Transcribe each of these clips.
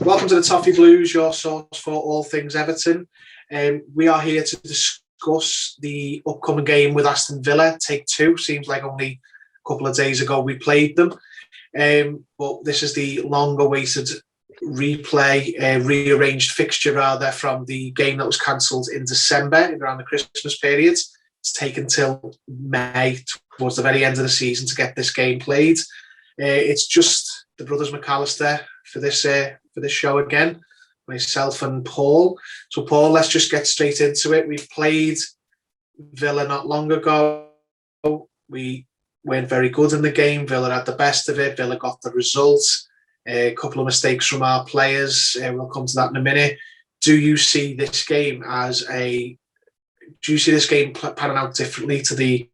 Welcome to the Toffee Blues, your source for all things Everton. We are here to discuss the upcoming game with Aston Villa, Take Two. Seems like only a couple of days ago we played them. But this is the long-awaited rearranged fixture rather, from the game that was cancelled in December around the Christmas period. It's taken till May, towards the very end of the season, to get this game played. It's just the brothers McAllister for this show again, myself and Paul. So Paul, let's just get straight into it. We've played Villa not long ago. We weren't very good in the game. Villa had the best of it. Villa got the result. A couple of mistakes from our players. We'll come to that in a minute. Do you see this game panning out differently to the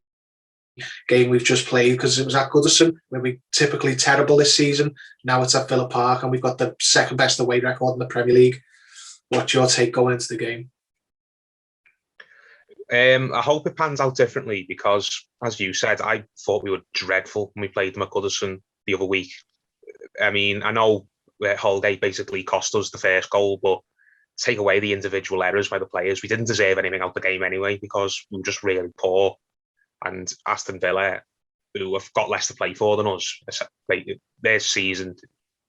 game we've just played? Because it was at Goodison, where we're typically terrible this season. Now it's at Villa Park, and we've got the second best away record in the Premier League. What's your take going into the game? I hope it pans out differently, because, as you said, I thought we were dreadful when we played them at Goodison the other week. I mean, I know Holgate basically cost us the first goal, but take away the individual errors by the players, we didn't deserve anything out the game anyway, because we were just really poor. And Aston Villa, who have got less to play for than us, their season,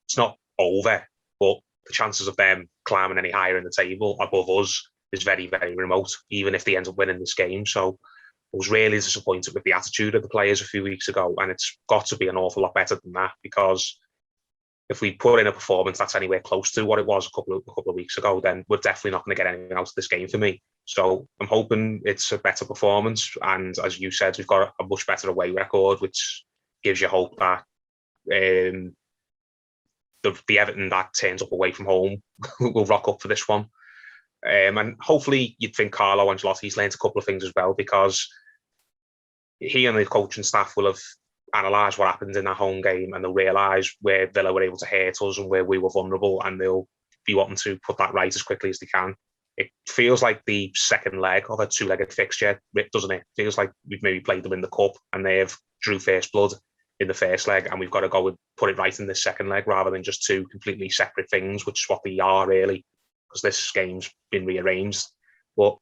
it's not over, but the chances of them climbing any higher in the table above us is very, very remote, even if they end up winning this game. So I was really disappointed with the attitude of the players a few weeks ago, and it's got to be an awful lot better than that, because if we put in a performance that's anywhere close to what it was a couple of weeks ago, then we're definitely not going to get anything out of this game for me. So I'm hoping it's a better performance. And as you said, we've got a much better away record, which gives you hope that the Everton that turns up away from home will rock up for this one. And hopefully you'd think Carlo Ancelotti's learned a couple of things as well, because he and the coaching staff will have analyse what happened in that home game, and they'll realise where Villa were able to hurt us and where we were vulnerable, and they'll be wanting to put that right as quickly as they can. It feels like the second leg of a two-legged fixture, doesn't it? It feels like we've maybe played them in the cup and they've drew first blood in the first leg, and we've got to go and put it right in this second leg, rather than just two completely separate things, which is what they are really, because this game's been rearranged. But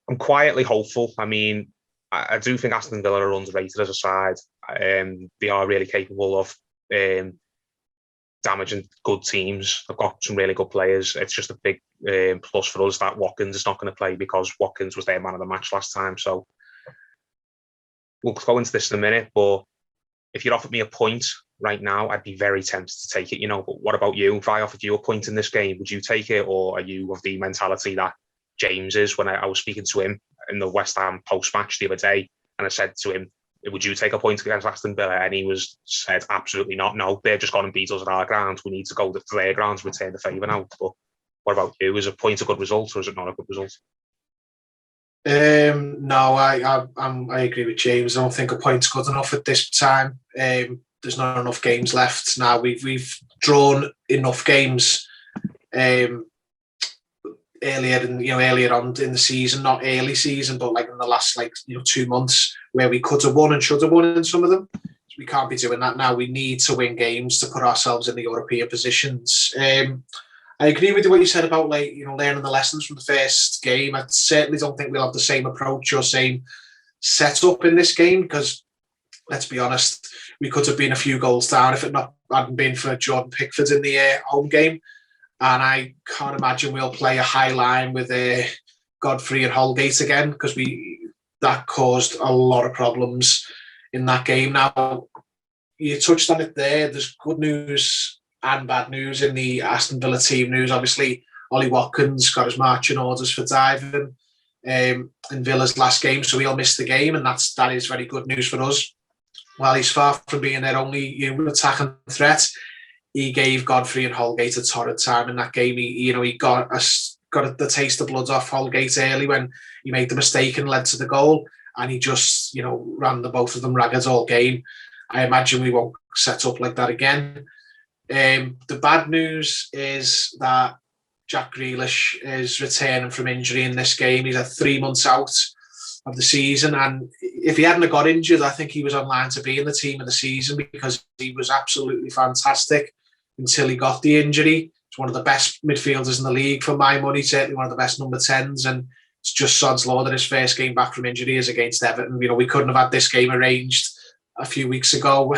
I'm quietly hopeful. I mean, I do think Aston Villa are underrated as a side. They are really capable of damaging good teams. They've got some really good players. It's just a big plus for us that Watkins is not going to play, because Watkins was their man of the match last time. So we'll go into this in a minute, but if you'd offered me a point right now, I'd be very tempted to take it, But what about you? If I offered you a point in this game, would you take it? Or are you of the mentality that James is? When I was speaking to him in the West Ham post-match the other day, and I said to him, would you take a point against Aston Villa? And he said, absolutely not. No, they've just gone and beat us at our ground. We need to go to their grounds, return the favour now. But what about you? Is a point a good result, or is it not a good result? No, I agree with James. I don't think a point's good enough at this time. There's not enough games left now. We've drawn enough games earlier on in the season, not early season, but like in the last 2 months, where we could have won and should have won in some of them. So we can't be doing that now. We need to win games to put ourselves in the European positions. I agree with what you said about learning the lessons from the first game. I certainly don't think we'll have the same approach or same setup in this game, because let's be honest, we could have been a few goals down if it hadn't been for Jordan Pickford in the home game. And I can't imagine we'll play a high line with Godfrey and Holgate again, because that caused a lot of problems in that game. Now, you touched on it there. There's good news and bad news in the Aston Villa team news. Obviously, Ollie Watkins got his marching orders for diving in Villa's last game, so he'll miss the game, and that is very good news for us. While he's far from being their only attacking threat, he gave Godfrey and Holgate a torrid time in that game. He got the taste of blood off Holgate early when he made the mistake and led to the goal, and he just ran the both of them ragged all game. I imagine we won't set up like that again. The bad news is that Jack Grealish is returning from injury in this game. He's 3 months out of the season, and if he hadn't got injured, I think he was on line to be in the team of the season, because he was absolutely fantastic. until he got the injury. He's one of the best midfielders in the league for my money, certainly one of the best number 10s, and it's just sod's law that his first game back from injury is against Everton. We couldn't have had this game arranged a few weeks ago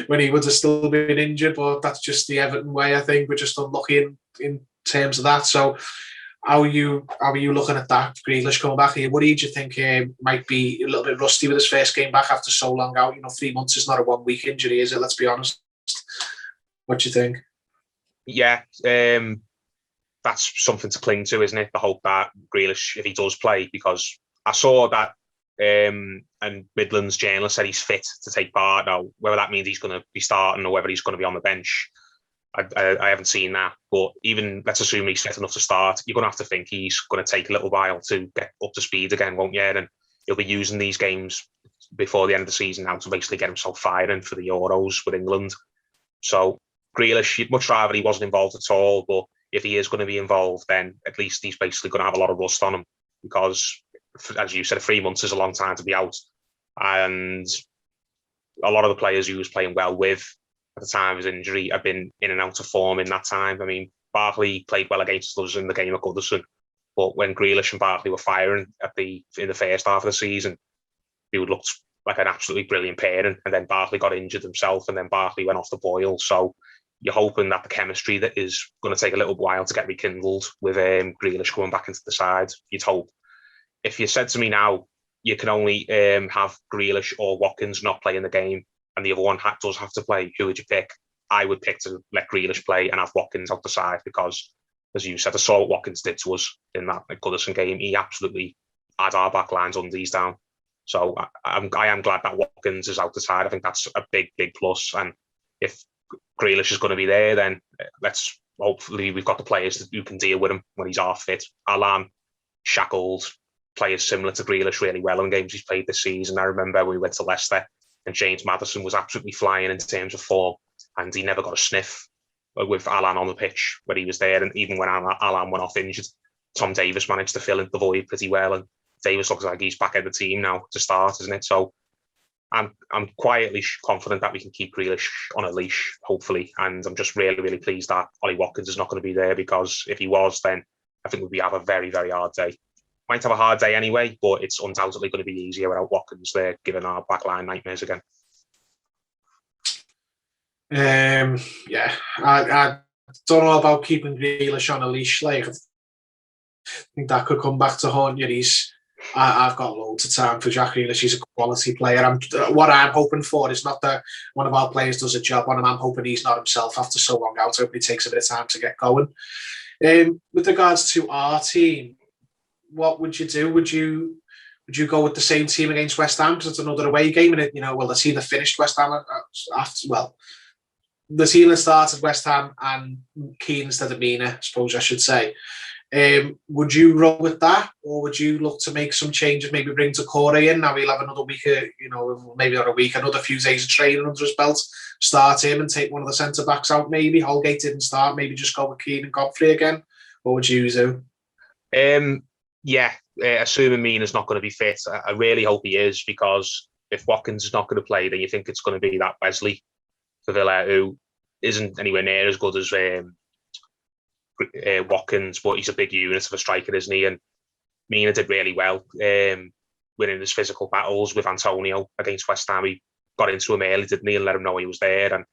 when he would have still been injured, but that's just the Everton way. I think we're just unlucky in terms of that. So how are you looking at that? Grealish coming back here, what do you think might be a little bit rusty with his first game back after so long out? 3 months is not a 1 week injury, is it? Let's be honest. What do you think? Yeah, that's something to cling to, isn't it? The hope that Grealish, if he does play, because I saw that and Midlands journalist said he's fit to take part. Now, whether that means he's going to be starting or whether he's going to be on the bench, I haven't seen that. But even let's assume he's fit enough to start, you're going to have to think he's going to take a little while to get up to speed again, won't you? And he'll be using these games before the end of the season now to basically get himself firing for the Euros with England. So Grealish, you'd much rather he wasn't involved at all, but if he is going to be involved, then at least he's basically going to have a lot of rust on him because, as you said, 3 months is a long time to be out. And a lot of the players he was playing well with at the time of his injury have been in and out of form in that time. I mean, Barkley played well against us in the game at Goodison, but when Grealish and Barkley were firing in the first half of the season, they would look like an absolutely brilliant pairing. And then Barkley got injured himself, and then Barkley went off the boil. So you're hoping that the chemistry that is going to take a little while to get rekindled with Grealish coming back into the side. You'd hope. If you said to me now, you can only have Grealish or Watkins not play in the game, and the other one does have to play, who would you pick? I would pick to let Grealish play and have Watkins out the side because, as you said, I saw what Watkins did to us in that Goodison game. He absolutely had our back lines undies down. So I am glad that Watkins is out the side. I think that's a big, big plus. And if Grealish is going to be there, then hopefully we've got the players who can deal with him when he's half fit. Alan, Shackled, players similar to Grealish really well in games he's played this season. I remember when we went to Leicester and James Maddison was absolutely flying in terms of form, and he never got a sniff with Alan on the pitch when he was there. And even when Alan went off injured, Tom Davis managed to fill in the void pretty well. And Davis looks like he's back in the team now to start, isn't it? So I'm quietly confident that we can keep Grealish on a leash, hopefully. And I'm just really, really pleased that Ollie Watkins is not going to be there, because if he was, then I think we'd have a very, very hard day. Might have a hard day anyway, but it's undoubtedly going to be easier without Watkins there, giving our backline nightmares again. Yeah, I don't know about keeping Grealish on a leash. Like, I think that could come back to haunt you. I've got loads of time for Jack Grealish. He's a quality player. What I'm hoping for is not that one of our players does a job on him. I'm hoping he's not himself after so long out. I hope he takes a bit of time to get going. With regards to our team, what would you do? Would you go with the same team against West Ham because it's another away game, and the team that finished West Ham the team that started West Ham and Keane instead of Mina, I suppose I should say. Would you roll with that, or would you look to make some changes? Maybe bring Toffee in. Now we'll have another week, maybe not a week, another few days of training under his belt. Start him and take one of the centre backs out. Maybe Holgate didn't start. Maybe just go with Keane and Godfrey again. What would you do? Assuming Mina's not going to be fit, I really hope he is, because if Watkins is not going to play, then you think it's going to be that Wesley for Villa, who isn't anywhere near as good as Watkins, but he's a big unit of a striker, isn't he? And Mina did really well winning his physical battles with Antonio against West Ham. He got into him early, didn't he, and let him know he was there. And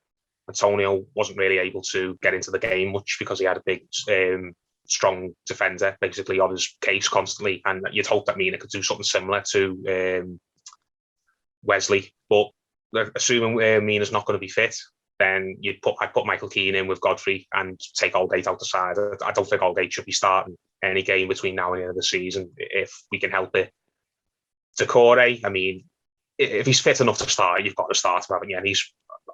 Antonio wasn't really able to get into the game much because he had a big, strong defender basically on his case constantly. And you'd hope that Mina could do something similar to Wesley. But assuming Mina's not going to be fit, then I'd put Michael Keane in with Godfrey and take Holgate out the side. I don't think Holgate should be starting any game between now and the end of the season if we can help it. Toffee, I mean, if he's fit enough to start, you've got to start him, haven't you? And he's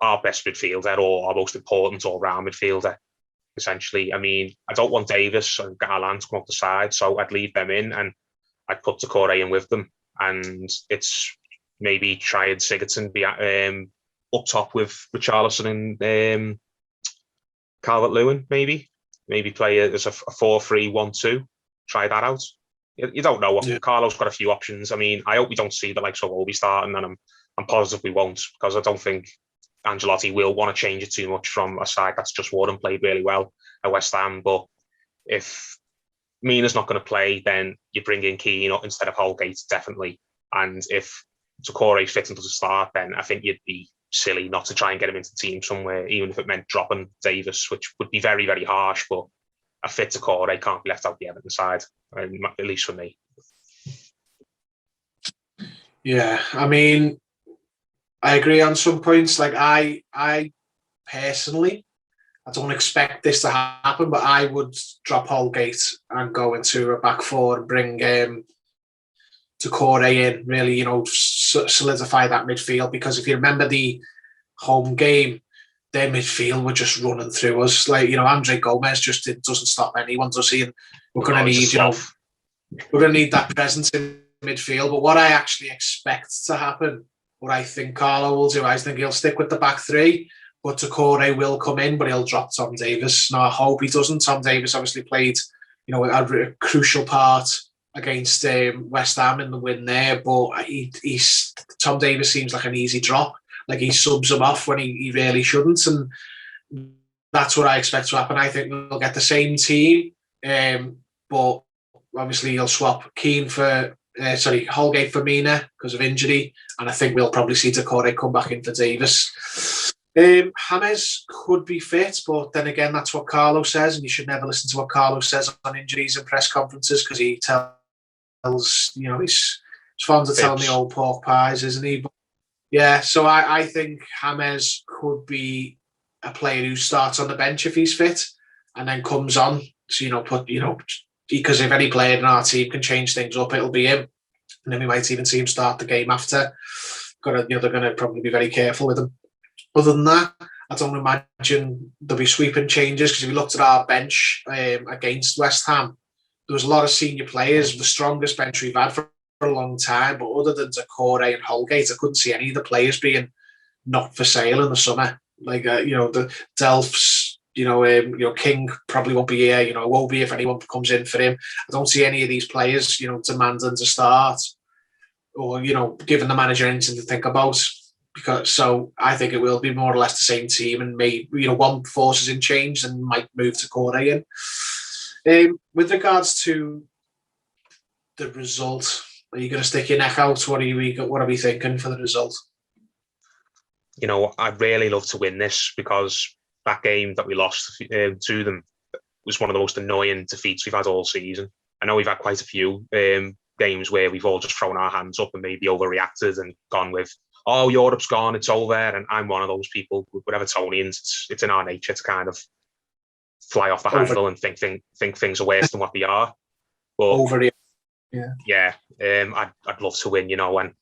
our best midfielder, or our most important all-round midfielder, essentially. I mean, I don't want Davis and Garland to come off the side, so I'd leave them in and I'd put Toffee in with them. And it's maybe try and Sigurdsson be up top with Richarlison and Calvert-Lewin, maybe play as a 4-3-1-2. Try that out. You don't know. Carlo's got a few options. I mean, I hope we don't see the likes of Obi starting, and I'm positive we won't, because I don't think Ancelotti will want to change it too much from a side that's just won and played really well at West Ham. But if Mina's not going to play, then you bring in Keane instead of Holgate, definitely. And if Tokore's fit and doesn't start, then I think you'd be silly not to try and get him into the team somewhere, even if it meant dropping Davis, which would be very, very harsh. But a fit Tokore can't be left out the Everton side, at least for me. Yeah, I mean, I agree on some points. Like I personally, I don't expect this to happen, but I would drop Holgate and go into a back four and bring Toure in, really, solidify that midfield. Because if you remember the home game, their midfield were just running through us. Like, Andre Gomez just doesn't stop anyone, does he? And we're going to need, we're going to need that presence in midfield. But what I actually expect to happen, what I think Carlo will do, I think he'll stick with the back three, but Toure will come in, but he'll drop Tom Davis. Now, I hope he doesn't. Tom Davis obviously played, a crucial part against West Ham in the win there, but Tom Davis seems like an easy drop. Like, he subs him off when he really shouldn't, and that's what I expect to happen. I think we'll get the same team, but obviously he'll swap Holgate for Mina because of injury, and I think we'll probably see Toure come back in for Davis. James could be fit, but then again, that's what Carlo says, and you should never listen to what Carlo says on injuries and press conferences, because he tells, he's fond of telling the old pork pies, isn't he? But yeah, so I think James could be a player who starts on the bench if he's fit, and then comes on. So because if any player in our team can change things up, it'll be him, and then we might even see him start the game after. They're going to probably be very careful with him. Other than that, I don't imagine there'll be sweeping changes, because if you looked at our bench against West Ham, there was a lot of senior players, the strongest bench we've had for a long time. But other than Toure and Holgate, I couldn't see any of the players being not for sale in the summer. Like the Delphs, King probably won't be here. It won't be if anyone comes in for him. I don't see any of these players, demanding to start, or giving the manager anything to think about. So I think it will be more or less the same team, and maybe one forces in change and might move Toure in. With regards to the result, are you going to stick your neck out? What are we thinking for the result? I'd really love to win this, because that game that we lost to them was one of the most annoying defeats we've had all season. I know we've had quite a few games where we've all just thrown our hands up and maybe overreacted and gone with, oh, Europe's gone, it's over. And I'm one of those people, with Evertonians, it's in our nature to kind of fly off the handle and think things are worse than what they are. But I'd love to win, and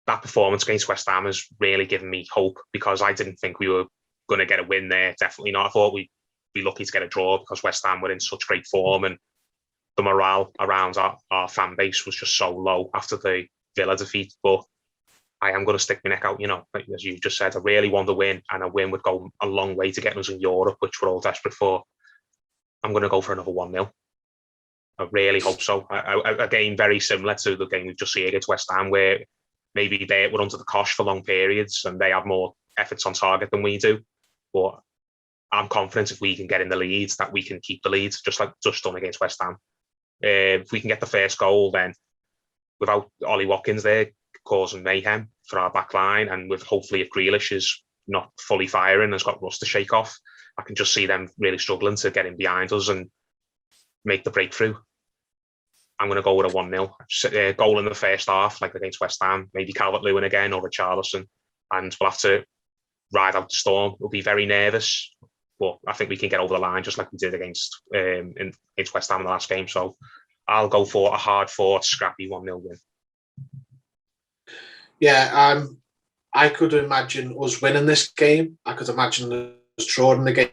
that performance against West Ham has really given me hope, because I didn't think we were going to get a win there. Definitely not. I thought we'd be lucky to get a draw, because West Ham were in such great form, and the morale around our fan base was just so low after the Villa defeat. But I am going to stick my neck out, as you just said. I really want to win, and a win would go a long way to getting us in Europe, which we're all desperate for. I'm going to go for another 1-0. I really hope so. A game very similar to the game we've just seen against West Ham, where maybe they were under the cosh for long periods and they have more efforts on target than we do. But I'm confident if we can get in the lead, that we can keep the lead, just like just done against West Ham. If we can get the first goal, then without Ollie Watkins there causing mayhem for our back line, and with hopefully if Grealish is not fully firing, has got rust to shake off, I can just see them really struggling to get in behind us and make the breakthrough. I'm going to go with a 1-0 goal in the first half, like against West Ham, maybe Calvert-Lewin again or Richarlison, and we'll have to ride out the storm. We'll be very nervous, but I think we can get over the line just like we did against West Ham in the last game. So I'll go for a hard-fought, scrappy 1-0 win. Yeah, I could imagine us winning this game. I could imagine us drawing the game,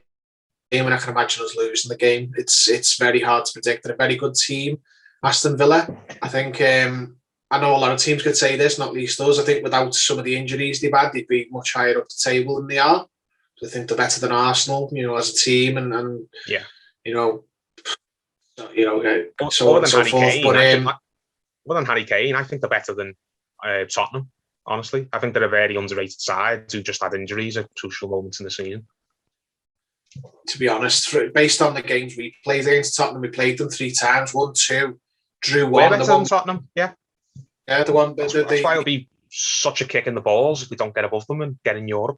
and I can imagine us losing the game. It's very hard to predict. They're a very good team, Aston Villa. I think I know a lot of teams could say this, not least us. I think without some of the injuries they've had, they'd be much higher up the table than they are. So I think they're better than Arsenal, as a team, and yeah, so on and so forth. Other than Harry Kane, I think they're better than Tottenham. honestly. I think they're a very underrated side who just had injuries at crucial moments in the season. To be honest, based on the games we played against Tottenham, we played them 3 times, 1-2, drew 1. We're better than Tottenham, yeah. Yeah, the one. That's why it'll be such a kick in the balls if we don't get above them and get in Europe.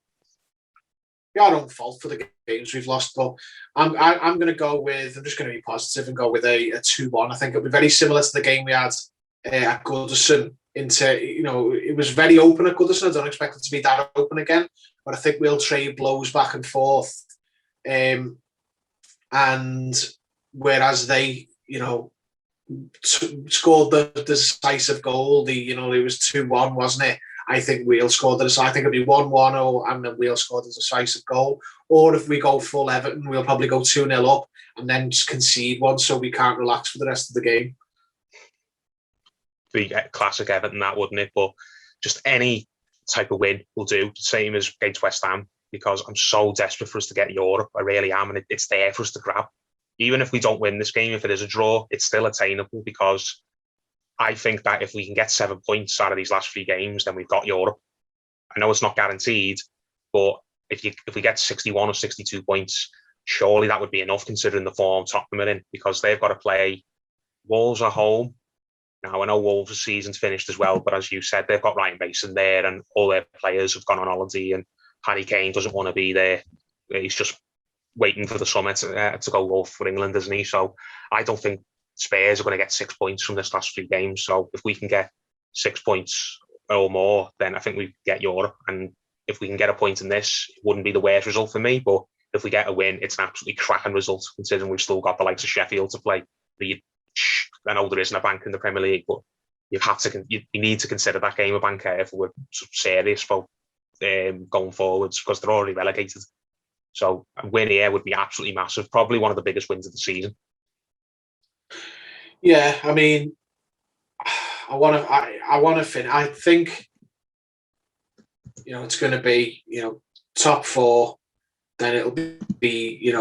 Our own fault for the games we've lost, but I'm going to go with. I'm just going to be positive and go with a 2-1. I think it'll be very similar to the game we had at Goodison. It was very open at Goodison. I don't expect it to be that open again, but I think we'll trade blows back and forth. And whereas they, scored the decisive goal, it was 2-1, wasn't it? I think we'll score the. I think it'll be 1-1, and then we'll score the decisive goal. Or if we go full Everton, we'll probably go 2-0 up and then just concede one, so we can't relax for the rest of the game. Be classic Everton, that, wouldn't it? But just any type of win will do. Same as against West Ham, because I'm so desperate for us to get Europe. I really am, and it's there for us to grab. Even if we don't win this game, if it is a draw, it's still attainable, because I think that if we can get 7 points out of these last 3 games, then we've got Europe. I know it's not guaranteed, but if we get 61 or 62 points, surely that would be enough considering the form Tottenham are in, because they've got to play Wolves at home. Now, I know Wolves' season's finished as well, but as you said, they've got Ryan Mason there and all their players have gone on holiday, and Harry Kane doesn't want to be there. He's just waiting for the summer to go off for England, isn't he? So I don't think Spurs are going to get 6 points from this last 3 games. So if we can get 6 points or more, then I think we get Europe. And if we can get a point in this, it wouldn't be the worst result for me. But if we get a win, it's an absolutely cracking result, considering we've still got the likes of Sheffield to play. I know there isn't a bank in the Premier League, but you need to consider that game a banker if we're serious for going forwards, because they're already relegated. So a win here would be absolutely massive. Probably one of the biggest wins of the season. Yeah, I mean, I want to finish. I think, it's going to be, top 4, then it'll be,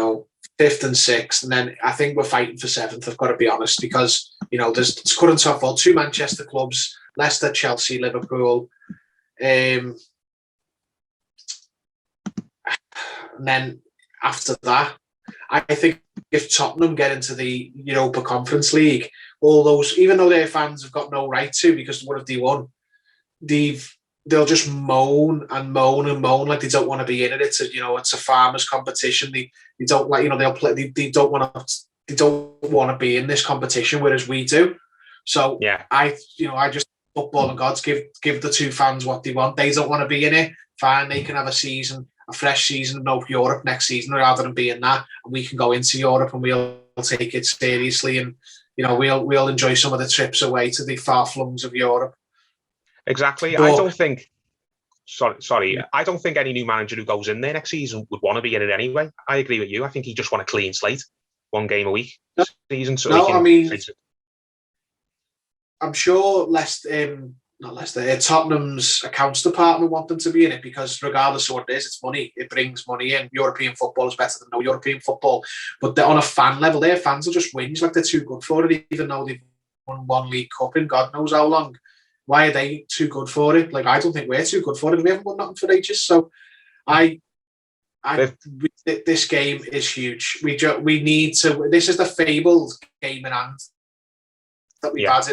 5th and 6th, and then I think we're fighting for 7th. I've got to be honest, because there's current top 4, 2 Manchester clubs: Leicester, Chelsea, Liverpool, and then after that, I think if Tottenham get into the Europa Conference League, all those, even though their fans have got no right to, because what have they won? They'll just moan and moan and moan like they don't want to be in it. It's a farmers' competition. They don't like, they'll play. They don't want to be in this competition, whereas we do. So yeah, I just, football and gods, give the 2 fans what they want. They don't want to be in it. Fine, they can have a fresh season, no Europe next season, rather than being that, and we can go into Europe and we'll take it seriously, and we'll enjoy some of the trips away to the far flungs of Europe. Exactly. But, I don't think. Sorry. I don't think any new manager who goes in there next season would want to be in it anyway. I agree with you. I think he just want a clean slate, 1 game a week season. So I'm sure Tottenham's accounts department want them to be in it, because regardless of what it is, it's money. It brings money in. European football is better than no European football. But on a fan level, their fans will just whinge like they're too good for it, even though they've won 1 League Cup in God knows how long. Why are they too good for it? Like, I don't think we're too good for it. We haven't won nothing for ages. So this game is huge. We need to. This is the fabled game in hand that we've had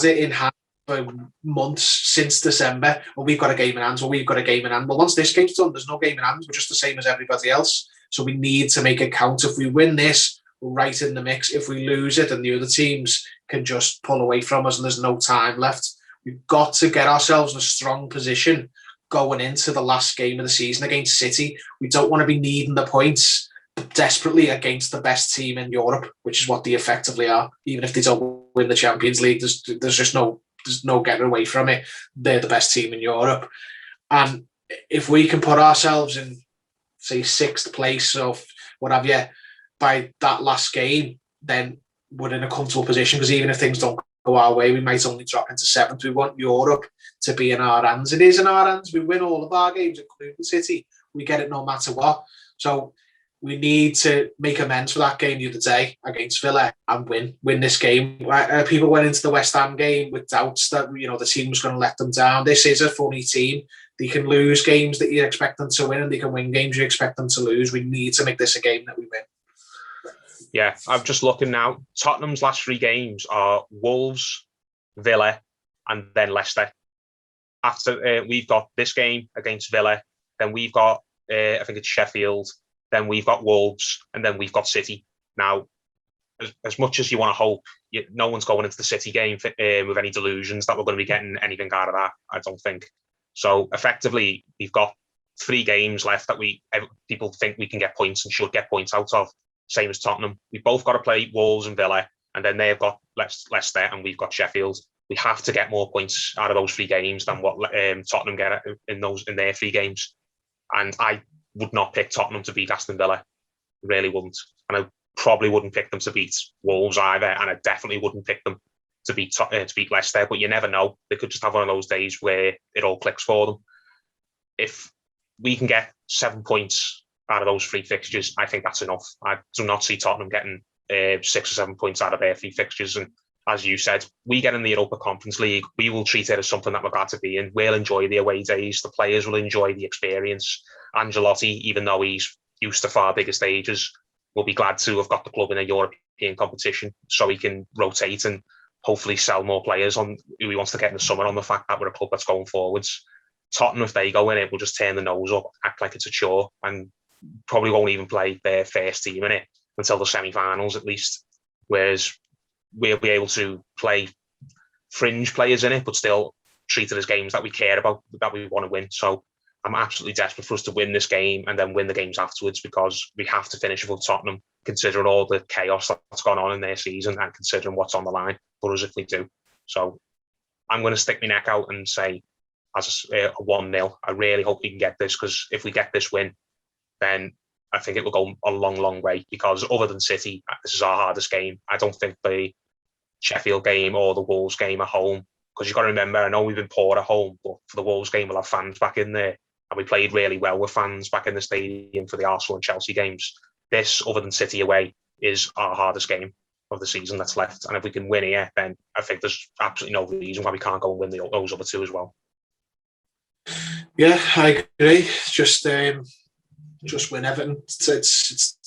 it in hand for months, since December. Well, we've got a game in hand. Well, once this game's done, there's no game in hand. We're just the same as everybody else. So we need to make it count. If we win this, we're right in the mix. If we lose it, and the other teams can just pull away from us and there's no time left, we've got to get ourselves in a strong position going into the last game of the season against City. We don't want to be needing the points desperately against the best team in Europe, which is what they effectively are. Even if they don't win the Champions League, there's just no getting away from it. They're the best team in Europe. And if we can put ourselves in, say, 6th place or what have you, by that last game, then we're in a comfortable position, because even if things don't go our way, we might only drop into 7th. We want Europe to be in our hands. It is in our hands. We win all of our games, including City. We get it no matter what. So we need to make amends for that game the other day against Villa and win this game. People went into the West Ham game with doubts that the team was going to let them down. This is a funny team. They can lose games that you expect them to win, and they can win games you expect them to lose. We need to make this a game that we win. Yeah, I'm just looking now. Tottenham's last 3 games are Wolves, Villa, and then Leicester. After we've got this game against Villa, then we've got I think it's Sheffield, then we've got Wolves, and then we've got City. Now, as much as you want to hope, no one's going into the City game with any delusions that we're going to be getting anything out of that, I don't think. So effectively, we've got 3 games left that people think we can get points and should get points out of, same as Tottenham. We've both got to play Wolves and Villa, and then they've got Leicester and we've got Sheffield. We have to get more points out of those 3 games than what Tottenham get in their 3 games. And I would not pick Tottenham to beat Aston Villa. Really wouldn't. And I probably wouldn't pick them to beat Wolves either. And I definitely wouldn't pick them to beat Leicester. But you never know. They could just have one of those days where it all clicks for them. If we can get 7 points out of those 3 fixtures, I think that's enough. I do not see Tottenham getting 6 or 7 points out of their 3 fixtures. And as you said, we get in the Europa Conference League, we will treat it as something that we're glad to be in. We'll enjoy the away days. The players will enjoy the experience. Ancelotti, even though he's used to far bigger stages, will be glad to have got the club in a European competition so he can rotate and hopefully sell more players on who he wants to get in the summer on the fact that we're a club that's going forwards. Tottenham, if they go in it, will just turn the nose up, act like it's a chore, and probably won't even play their first team in it until the semi-finals at least. Whereas we'll be able to play fringe players in it, but still treat it as games that we care about, that we want to win. So I'm absolutely desperate for us to win this game and then win the games afterwards, because we have to finish above Tottenham, considering all the chaos that's gone on in their season and considering what's on the line for us if we do. So I'm going to stick my neck out and say as a 1-0. I really hope we can get this, because if we get this win, then I think it will go a long, long way, because other than City, this is our hardest game. I don't think the Sheffield game or the Wolves game at home, because you've got to remember, I know we've been poor at home, but for the Wolves game, we'll have fans back in there. And we played really well with fans back in the stadium for the Arsenal and Chelsea games. This, other than City away, is our hardest game of the season that's left. And if we can win here, then I think there's absolutely no reason why we can't go and win those other 2 as well. Yeah, I agree. Just win Everton. It's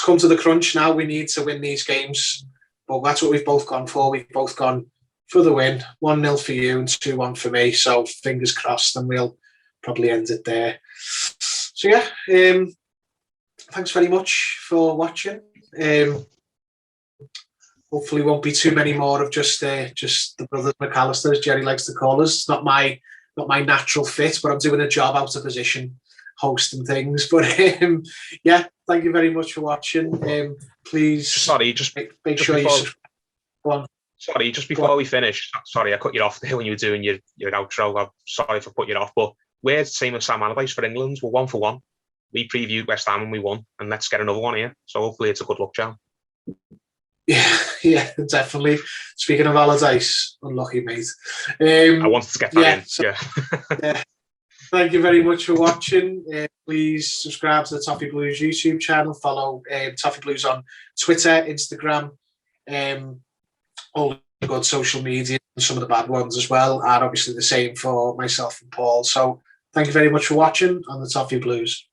come to the crunch now. We need to win these games. But that's what we've both gone for. We've both gone for the win. 1-0 for you and 2-1 for me. So fingers crossed, and we'll probably end it there. So yeah, thanks very much for watching. Hopefully won't be too many more of just the brothers McAllister, as Jerry likes to call us. It's not my natural fit, but I'm doing a job out of position hosting things. But yeah, thank you very much for watching. Please, make sure you go on. Sorry, just before we finish, sorry I cut you off there when you were doing your outro. I'm sorry for putting you off, but we're the same as Sam Allardyce for England. We're 1 for 1. We previewed West Ham and we won, and let's get another one here. So hopefully it's a good luck charm. Yeah, definitely. Speaking of Allardyce, unlucky mate. I wanted to get that in. So, yeah. Thank you very much for watching. Please subscribe to the Toffee Blues YouTube channel. Follow Toffee Blues on Twitter, Instagram, all the good social media, and some of the bad ones as well, and obviously the same for myself and Paul. So thank you very much for watching on the Toffee Blues.